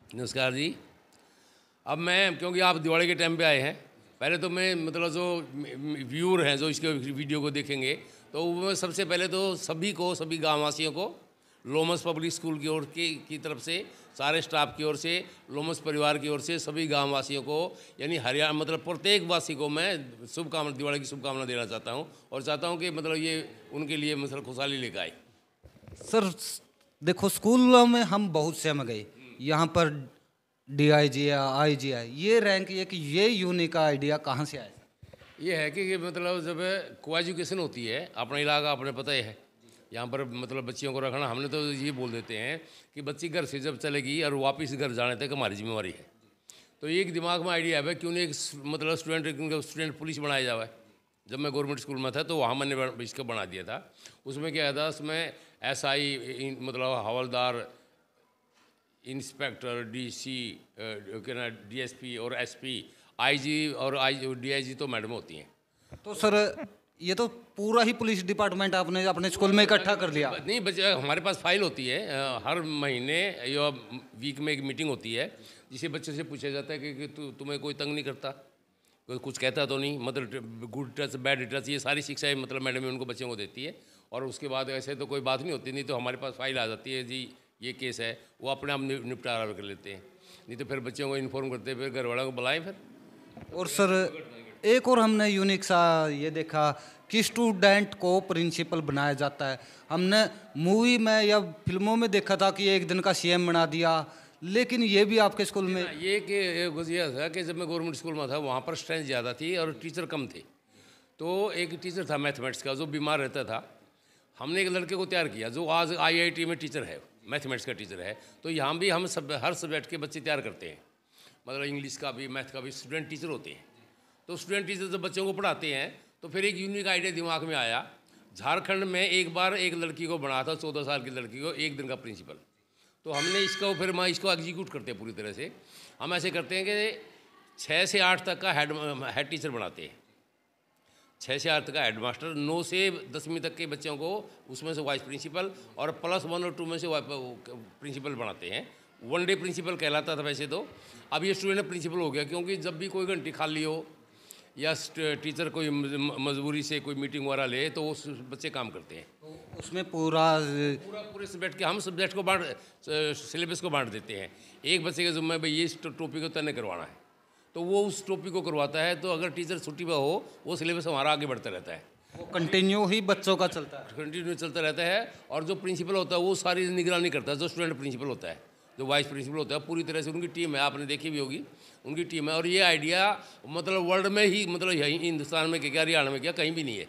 नमस्कार जी। अब मैं, क्योंकि आप दिवाली के टाइम पे आए हैं, पहले तो मैं मतलब जो व्यूअर हैं जो इसके वीडियो को देखेंगे, तो मैं सबसे पहले तो सभी गाँव वासियों को लोमस पब्लिक स्कूल की ओर की तरफ से, सारे स्टाफ की ओर से, लोमस परिवार की ओर से सभी गाँव वासियों को, यानी हरियाणा मतलब प्रत्येक वासी को मैं दिवाली की शुभकामना देना चाहता हूँ और चाहता हूँ कि मतलब ये उनके लिए मतलब खुशहाली लेकर आए। सर देखो, स्कूलों में हम बहुत से में गए, यहाँ पर डीआईजी या आईजीआई ये रैंक, ये यूनिक आइडिया कहाँ से आया? ये है कि मतलब जब को एजुकेशन होती है, अपना इलाका अपने पता ही है, यहाँ पर मतलब बच्चियों को रखना, हमने तो ये बोल देते हैं कि बच्ची घर से जब चलेगी और वापस घर जाने तक हमारी जिम्मेवारी है। तो एक दिमाग में आइडिया है क्यों नहीं एक मतलब स्टूडेंट पुलिस बनाया जाए। जब मैं गवर्नमेंट स्कूल में था तो वहाँ मैंने इसका बना दिया था। उसमें क्या था, उसमें एसआई मतलब हवलदार, इंस्पेक्टर, डीसी, डीएसपी और एसपी, आईजी और डीआईजी तो मैडम होती हैं। तो सर ये तो पूरा ही पुलिस डिपार्टमेंट आपने अपने स्कूल में इकट्ठा कर लिया? नहीं, बच्चे हमारे पास फाइल होती है, हर महीने या वीक में एक मीटिंग होती है जिसे बच्चे से पूछा जाता है कि तुम्हें कोई तंग नहीं करता, कोई कुछ कहता तो नहीं, मतलब गुड टच बैड टच, ये सारी शिक्षाएं मतलब मैडम उनको बच्चों को देती है। और उसके बाद ऐसे तो कोई बात नहीं होती, नहीं तो हमारे पास फाइल आ जाती है जी ये केस है, वो अपने आप निपटारा कर लेते हैं। नहीं तो फिर बच्चों को इन्फॉर्म करते हैं, फिर घर वालों को बुलाएं फिर। और सर एक और हमने यूनिक सा ये देखा कि स्टूडेंट को प्रिंसिपल बनाया जाता है। हमने मूवी में या फिल्मों में देखा था कि एक दिन का सीएम बना दिया, लेकिन ये भी आपके स्कूल में? ये कि गुजरिया था कि जब मैं गवर्नमेंट स्कूल में था वहाँ पर स्ट्रेंथ ज़्यादा थी और टीचर कम थे। तो एक टीचर था मैथमेटिक्स का जो बीमार रहता था, हमने एक लड़के को तैयार किया जो आज आईआईटी में टीचर है, मैथमेटिक्स का टीचर है। तो यहाँ भी हम हर सब्जेक्ट के बच्चे तैयार करते हैं, मतलब इंग्लिश का भी, मैथ का भी स्टूडेंट टीचर होते हैं। तो स्टूडेंट टीचर जब बच्चों को पढ़ाते हैं तो फिर एक यूनिक आइडिया दिमाग में आया। झारखंड में एक बार एक लड़की को बनाया था, 14 साल की लड़की को, एक दिन का प्रिंसिपल। तो हमने इसको फिर मैं इसको एग्जीक्यूट करते हैं पूरी तरह से। हम ऐसे करते हैं कि 6 से 8 तक का हेड टीचर बनाते हैं, 6 से 8 तक का हेड मास्टर, 9 से 10वीं तक के बच्चों को उसमें से वाइस प्रिंसिपल और +1 और 2 में से प्रिंसिपल बनाते हैं। वन डे प्रिंसिपल कहलाता था वैसे तो, अब ये स्टूडेंट प्रिंसिपल हो गया, क्योंकि जब भी कोई घंटी खाली हो या टीचर कोई मजबूरी से कोई मीटिंग वगैरह ले तो उस बच्चे काम करते हैं। तो उसमें पूरे सब्जेक्ट के हम सब्जेक्ट को सिलेबस को बांट देते हैं। एक बच्चे के जिम्मे भाई ये टॉपिक को तय करवाना है तो वो उस टॉपिक को करवाता है। तो अगर टीचर छुट्टी पर हो वो सिलेबस हमारा आगे बढ़ता रहता है, वो कंटिन्यू ही बच्चों का चलता है, कंटिन्यू चलता रहता है। और जो प्रिंसिपल होता है वो सारी निगरानी करता है। जो स्टूडेंट प्रिंसिपल होता है, जो वाइस प्रिंसिपल होता है, पूरी तरह से उनकी टीम है, आपने देखी भी होगी उनकी टीम है। और ये आइडिया मतलब वर्ल्ड में ही, मतलब यही हिंदुस्तान में क्या, हरियाणा में क्या, कहीं भी नहीं है।